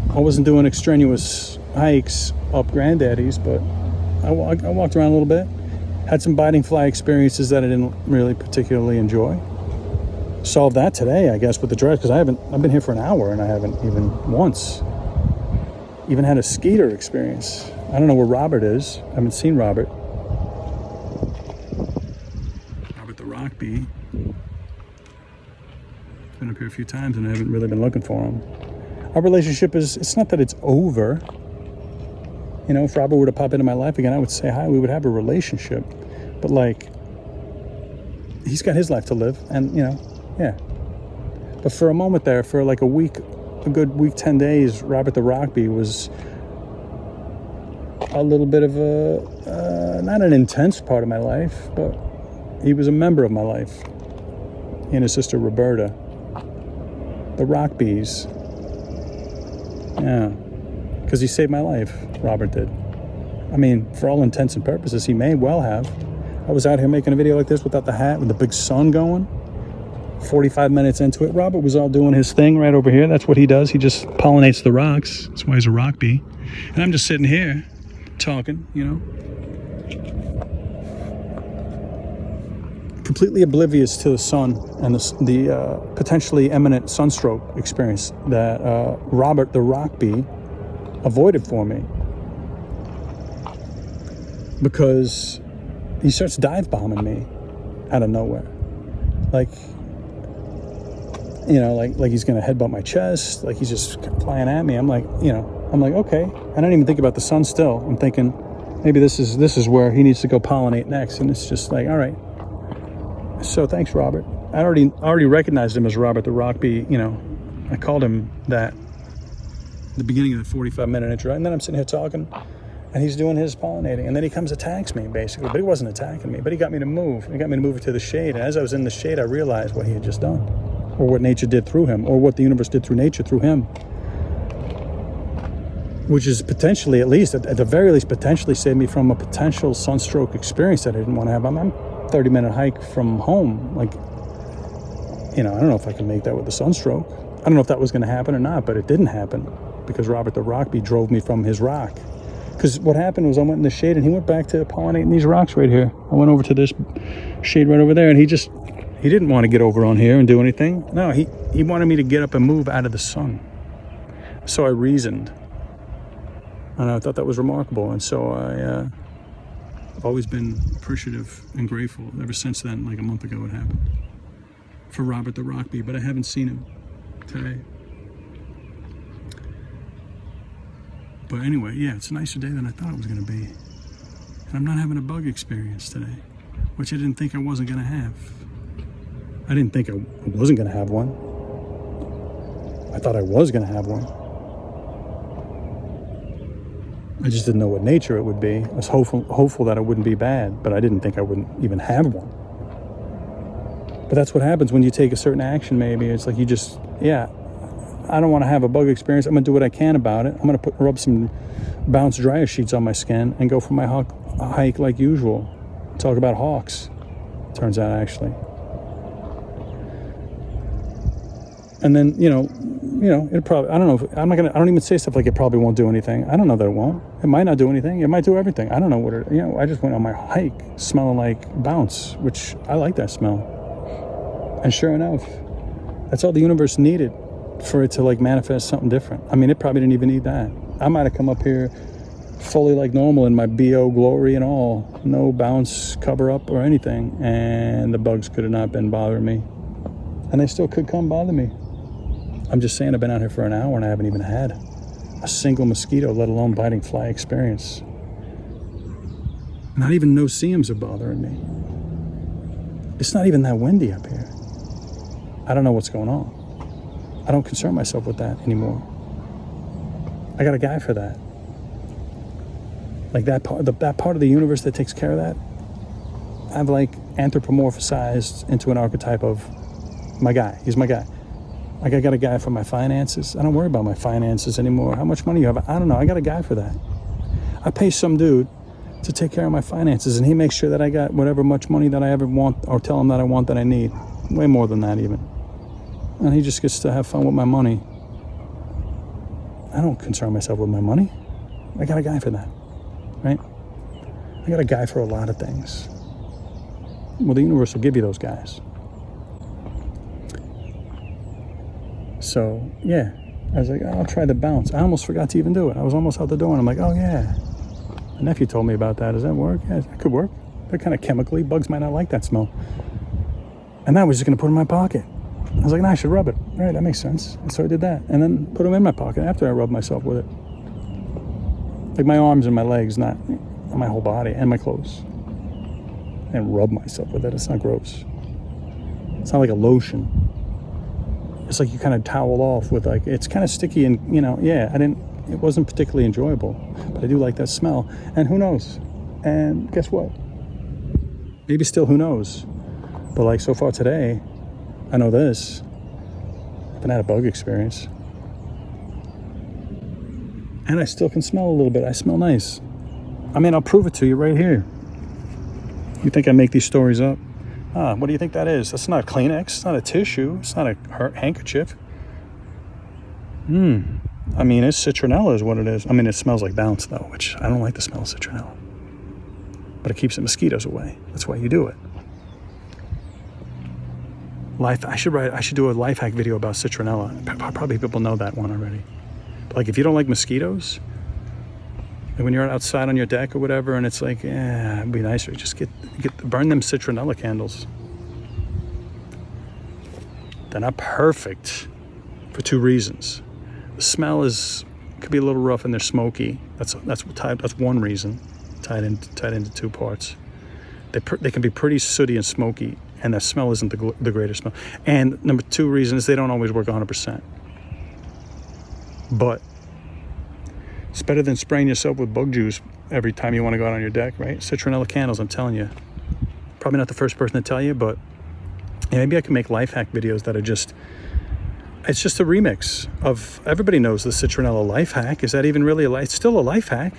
I wasn't doing extraneous hikes up Granddaddy's, but I walked around a little bit. Had some biting fly experiences that I didn't really particularly enjoy. Solved that today, I guess, with the dress, because I've been here for an hour and I haven't even once even had a skeeter experience. I don't know where Robert is. I haven't seen Robert. Robert the rock bee. Been up here a few times and I haven't really been looking for him. Our relationship it's not that it's over. You know, if Robert were to pop into my life again, I would say hi, we would have a relationship. But like, he's got his life to live, and you know, yeah. But for a moment there, for like a good week, 10 days, Robert the Rockbee was a little bit of not an intense part of my life, but he was a member of my life. He and his sister Roberta, the Rockbees. Yeah, because he saved my life, Robert did. I mean, for all intents and purposes, he may well have. I was out here making a video like this without the hat, with the big sun going. 45 minutes into it, Robert was all doing his thing right over here. That's what he does. He just pollinates the rocks. That's why he's a rock bee. And I'm just sitting here talking, you know. Completely oblivious to the sun and the potentially imminent sunstroke experience that Robert the rock bee avoided for me. Because he starts dive bombing me out of nowhere. Like, you know, like he's gonna headbutt my chest, like he's just flying at me. I'm like, okay. I don't even think about the sun still. I'm thinking maybe this is where he needs to go pollinate next. And it's just like, all right. So thanks, Robert. I already recognized him as Robert the rock bee. You know, I called him that at the beginning of the 45-minute intro, and then I'm sitting here talking. And he's doing his pollinating. And then he comes, attacks me, basically. But he wasn't attacking me. But he got me to move. He got me to move to the shade. And as I was in the shade, I realized what he had just done. Or what nature did through him. Or what the universe did through nature, through him. Which is potentially, at least, at the very least, potentially saved me from a potential sunstroke experience that I didn't want to have. I'm a 30-minute hike from home. Like, you know, I don't know if I can make that with a sunstroke. I don't know if that was going to happen or not. But it didn't happen. Because Robert the Rockbee drove me from his rock. Because what happened was I went in the shade and he went back to pollinating these rocks right here. I went over to this shade right over there, and he didn't want to get over on here and do anything. No, he wanted me to get up and move out of the sun. So I reasoned. And I thought that was remarkable. And so I've always been appreciative and grateful ever since then. Like a month ago it happened. For Robert the Rockbee, but I haven't seen him today. But anyway, yeah, it's a nicer day than I thought it was going to be. And I'm not having a bug experience today, which I didn't think I wasn't going to have. I didn't think I wasn't going to have one. I thought I was going to have one. I just didn't know what nature it would be. I was hopeful that it wouldn't be bad, but I didn't think I wouldn't even have one. But that's what happens when you take a certain action, maybe. It's like you just, yeah, I don't want to have a bug experience. I'm going to do what I can about it. I'm going to rub some bounce dryer sheets on my skin and go for my hike like usual. Talk about hawks, turns out, actually. And then, you know, it probably, I don't know, I don't even say stuff like it probably won't do anything. I don't know that it won't. It might not do anything. It might do everything. I don't know what it, I just went on my hike smelling like bounce, which I like that smell. And sure enough, that's all the universe needed for it to like manifest something different. I mean, it probably didn't even need that. I might have come up here fully like normal in my BO glory and all, no bounce cover up or anything, and the bugs could have not been bothering me, and they still could come bother me. I'm just saying, I've been out here for an hour and I haven't even had a single mosquito, let alone biting fly experience. Not even no-see-ums are bothering me. It's not even that windy up here. I don't know what's going on. I don't concern myself with that anymore. I got a guy for that. Like that part of the universe that takes care of that, I've like anthropomorphized into an archetype of my guy. He's my guy. Like I got a guy for my finances. I don't worry about my finances anymore. How much money you have? I don't know. I got a guy for that. I pay some dude to take care of my finances, and he makes sure that I got whatever much money that I ever want, or tell him that I want, that I need. Way more than that even. And he just gets to have fun with my money. don't concern myself with my money. I got a guy for that, right? I got a guy for a lot of things. Well, the universe will give you those guys. So, yeah, I was like, I'll try the bounce. I almost forgot to even do it. I was almost out the door, and I'm like, oh, yeah. My nephew told me about that. Does that work? Yeah, it could work. They're kind of chemically. Bugs might not like that smell. And I was just going to put it in my pocket. I was like, nah, I should rub it. Right, that makes sense. And so I did that. And then put them in my pocket after I rubbed myself with it. Like my arms and my legs, not my whole body, and my clothes. And rub myself with it. It's not gross. It's not like a lotion. It's like you kind of towel off with like, it's kind of sticky and, you know, yeah, it wasn't particularly enjoyable, but I do like that smell. And who knows? And guess what? Maybe still who knows? But like so far today, I know this. I haven't had a bug experience. And I still can smell a little bit. I smell nice. I mean, I'll prove it to you right here. You think I make these stories up? What do you think that is? That's not Kleenex. It's not a tissue. It's not a handkerchief. I mean, it's citronella is what it is. I mean, it smells like bounce, though, which I don't like the smell of citronella. But it keeps the mosquitoes away. That's why you do it. I should do a life hack video about citronella. Probably people know that one already. But like, if you don't like mosquitoes, and when you're outside on your deck or whatever, and it's like, it'd be nicer. Just burn them citronella candles. They're not perfect for two reasons. The smell could be a little rough and they're smoky. That's one reason. Tied into two parts. They can be pretty sooty and smoky, and the smell isn't the greatest smell. And number two reason is they don't always work 100%. But it's better than spraying yourself with bug juice every time you want to go out on your deck, right? Citronella candles, I'm telling you. Probably not the first person to tell you, but maybe I can make life hack videos that are it's just a remix of, everybody knows the Citronella life hack. Is that even really it's still a life hack,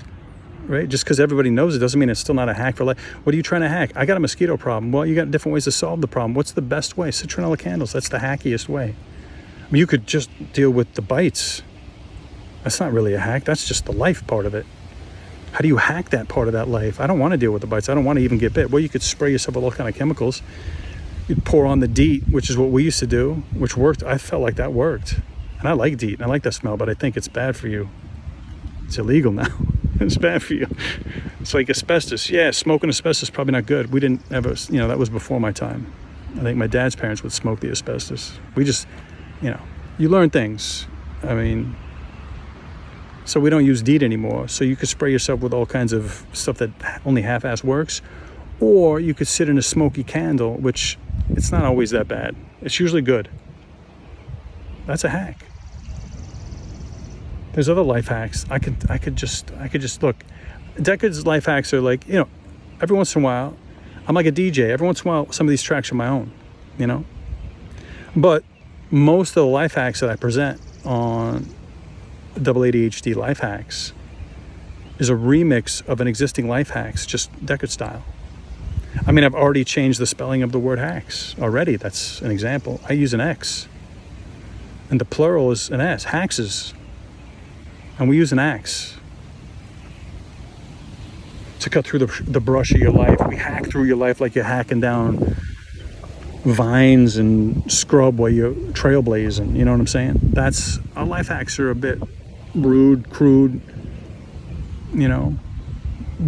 right? Just because everybody knows it doesn't mean it's still not a hack for life. What are you trying to hack? I got a mosquito problem. Well, you got different ways to solve the problem. What's the best way? Citronella candles, that's the hackiest way. I mean, you could just deal with the bites. That's not really a hack. That's just the life part of it. How do you hack that part of that life? I don't want to deal with the bites. I don't want to even get bit. Well, you could spray yourself with all kind of chemicals. You'd pour on the DEET, which is what we used to do, which worked. I felt like that worked. And I like DEET, and I like that smell, but I think it's bad for you. It's illegal now. It's bad for you. It's like asbestos. Yeah, smoking asbestos is probably not good. We didn't ever, that was before my time. I think my dad's parents would smoke the asbestos. We just, you learn things. I mean, so we don't use DEET anymore. So you could spray yourself with all kinds of stuff that only half-ass works. Or you could sit in a smoky candle, which it's not always that bad. It's usually good. That's a hack. There's other life hacks. I could just look. Deckard's life hacks are like, every once in a while, I'm like a DJ. Every once in a while, some of these tracks are my own, But most of the life hacks that I present on AA-DHD Life Hacks is a remix of an existing life hacks, just Deckard style. I mean, I've already changed the spelling of the word hacks already. That's an example. I use an X. And the plural is an S, haxes. And we use an axe to cut through the brush of your life. We hack through your life like you're hacking down vines and scrub while you're trailblazing. You know what I'm saying? Our life hacks are a bit rude, crude,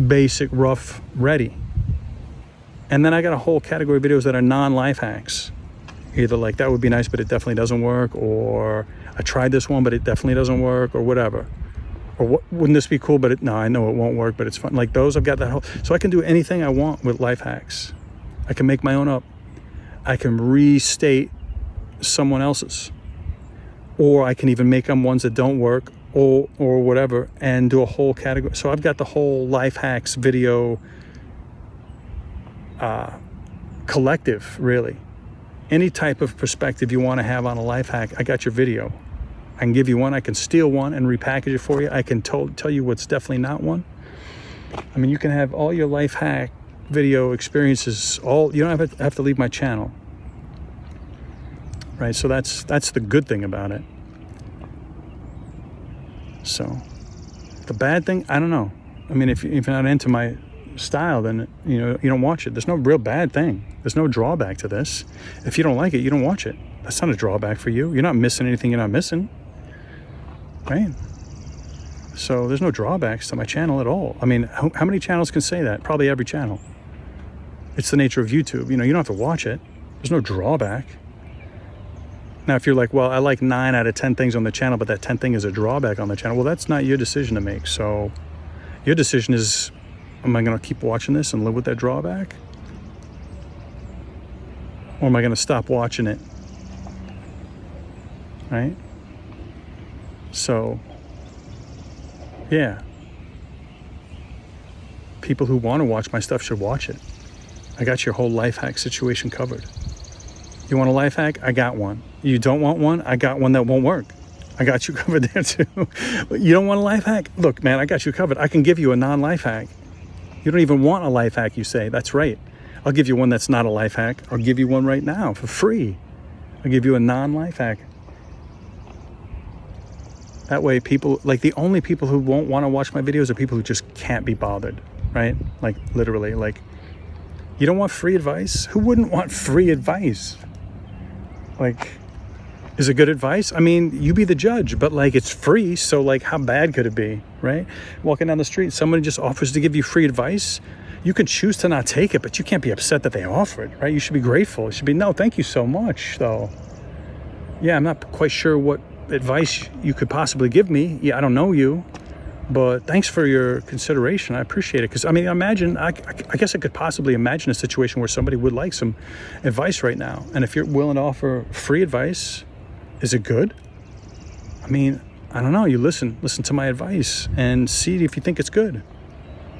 basic, rough, ready. And then I got a whole category of videos that are non-life hacks. Either like, that would be nice, but it definitely doesn't work, or I tried this one, but it definitely doesn't work, or whatever. Or wouldn't this be cool, but no, I know it won't work, but it's fun. Like those, I've got that whole, so I can do anything I want with life hacks. I can make my own up. I can restate someone else's. Or I can even make them ones that don't work, or whatever, and do a whole category. So I've got the whole life hacks video collective, really. Any type of perspective you want to have on a life hack, I got your video. I can give you one. I can steal one and repackage it for you. I can tell you what's definitely not one. I mean, you can have all your life hack video experiences. You don't have to leave my channel, right? So that's the good thing about it. So the bad thing, I don't know. I mean, if you're not into my style, then you don't watch it. There's no real bad thing. There's no drawback to this. If you don't like it, you don't watch it. That's not a drawback for you. You're not missing anything you're not missing, right? So there's no drawbacks to my channel at all. I mean, how many channels can say that? Probably every channel. It's the nature of YouTube. You don't have to watch it. There's no drawback. Now, if you're like, well, I like 9 out of 10 things on the channel, but that 10th thing is a drawback on the channel, well, that's not your decision to make. So your decision is, am I going to keep watching this and live with that drawback? Or am I going to stop watching it? Right? So, yeah. People who want to watch my stuff should watch it. I got your whole life hack situation covered. You want a life hack? I got one. You don't want one? I got one that won't work. I got you covered there too. You don't want a life hack? Look, man, I got you covered. I can give you a non-life hack. You don't even want a life hack, you say. That's right. I'll give you one that's not a life hack. I'll give you one right now for free. I'll give you a non-life hack. That way people, like the only people who won't want to watch my videos are people who just can't be bothered, right? Like literally, like, you don't want free advice? Who wouldn't want free advice? Like, is it good advice? I mean, you be the judge, but like it's free, so like how bad could it be, right? Walking down the street, somebody just offers to give you free advice. You can choose to not take it, but you can't be upset that they offer it, right? You should be grateful. It should be, no, thank you so much, though. Yeah, I'm not quite sure what advice you could possibly give me. Yeah, I don't know you, but thanks for your consideration. I appreciate it. Because, I mean, imagine, I guess I could possibly imagine a situation where somebody would like some advice right now. And if you're willing to offer free advice, is it good? I mean, I don't know. You listen to my advice and see if you think it's good.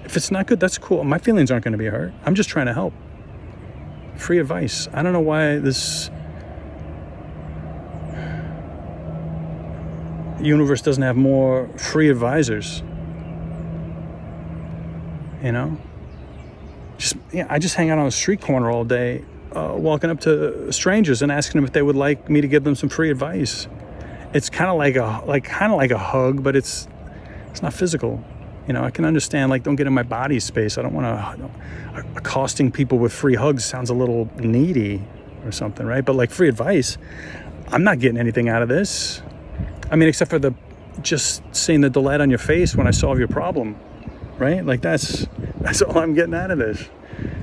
If it's not good, that's cool. My feelings aren't going to be hurt. I'm just trying to help. Free advice. I don't know why this universe doesn't have more free advisors. I just hang out on a street corner all day, walking up to strangers and asking them if they would like me to give them some free advice. It's kind of like a hug, but it's not physical. I can understand, like, don't get in my body space. I don't want to, accosting people with free hugs sounds a little needy or something, right? But like free advice, I'm not getting anything out of this. I mean, except for just seeing the delight on your face when I solve your problem, right? Like that's all I'm getting out of this.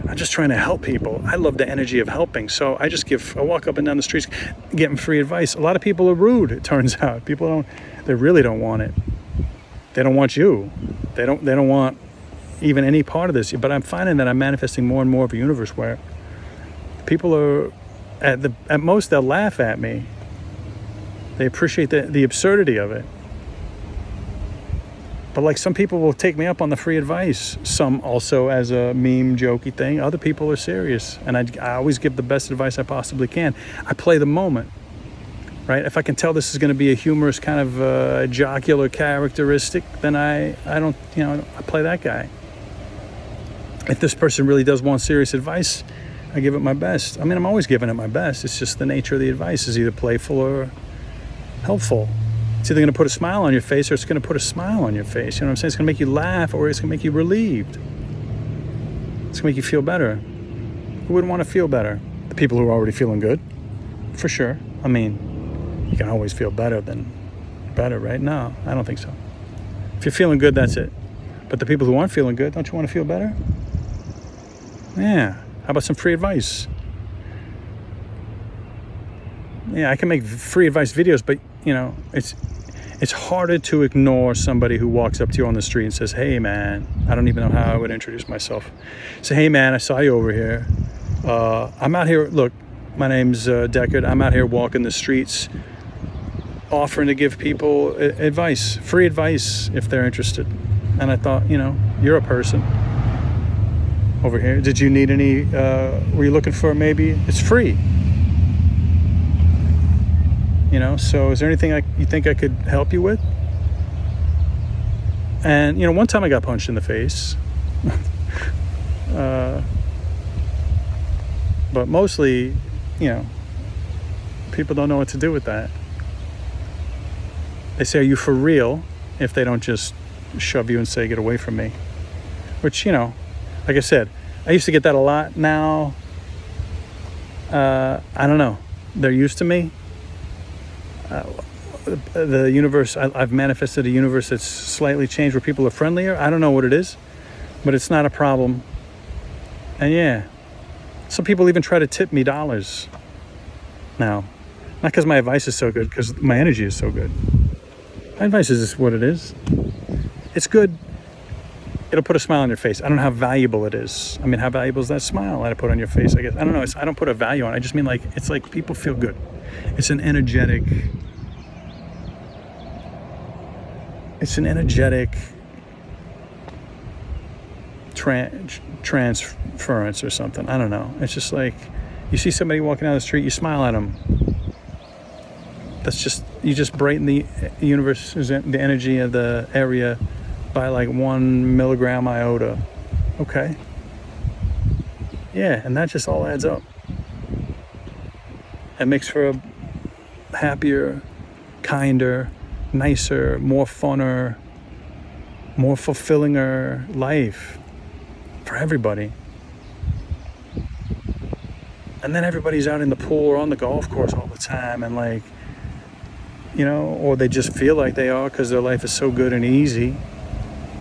I'm just trying to help people. I love the energy of helping. So I walk up and down the streets getting free advice. A lot of people are rude, it turns out. They really don't want it. They don't want you. They don't want even any part of this. But I'm finding that I'm manifesting more and more of a universe where people are, at most, they'll laugh at me. They appreciate the absurdity of it. But like some people will take me up on the free advice. Some also as a meme, jokey thing. Other people are serious. And I always give the best advice I possibly can. I play the moment, right? If I can tell this is going to be a humorous kind of jocular characteristic, then I don't, I play that guy. If this person really does want serious advice, I give it my best. I mean, I'm always giving it my best. It's just the nature of the advice is either playful or helpful. It's either going to put a smile on your face or it's going to put a smile on your face. You know what I'm saying? It's going to make you laugh or it's going to make you relieved. It's going to make you feel better. Who wouldn't want to feel better? The people who are already feeling good, for sure. I mean, you can always feel better than better, right? No, I don't think so. If you're feeling good, that's it. But the people who aren't feeling good, don't you want to feel better? Yeah. How about some free advice? Yeah, I can make free advice videos, but it's harder to ignore somebody who walks up to you on the street and says, hey man, I don't even know how I would introduce myself. Say, hey man, I saw you over here. I'm out here, look, my name's Deckard. I'm out here walking the streets, offering to give people advice, free advice if they're interested. And I thought, you're a person over here. Did you need any, were you looking for maybe, it's free. So is there anything you think I could help you with? And, one time I got punched in the face. But mostly, people don't know what to do with that. They say, are you for real? if they don't just shove you and say, get away from me. Which, you know, like I said, I used to get that a lot. Now, I don't know. They're used to me. The universe, I've manifested a universe that's slightly changed where people are friendlier. I don't know what it is, but it's not a problem. And yeah, some people even try to tip me dollars now. Not because my advice is so good, because my energy is so good. My advice is what it is. It's good. It'll put a smile on your face. I don't know how valuable it is. I mean, how valuable is that smile that I put on your face? I guess I don't know. I don't put a value on it. I just mean like it's like people feel good. It's an energetic. It's an energetic transference or something. I don't know. It's just like you see somebody walking down the street, you smile at them. That's just, you just brighten the universe, the energy of the area by like 1 milligram iota. Okay. Yeah, and that just all adds up. It makes for a happier, kinder, nicer, more funner, more fulfillinger life for everybody. And then everybody's out in the pool or on the golf course all the time, and or they just feel like they are because their life is so good and easy.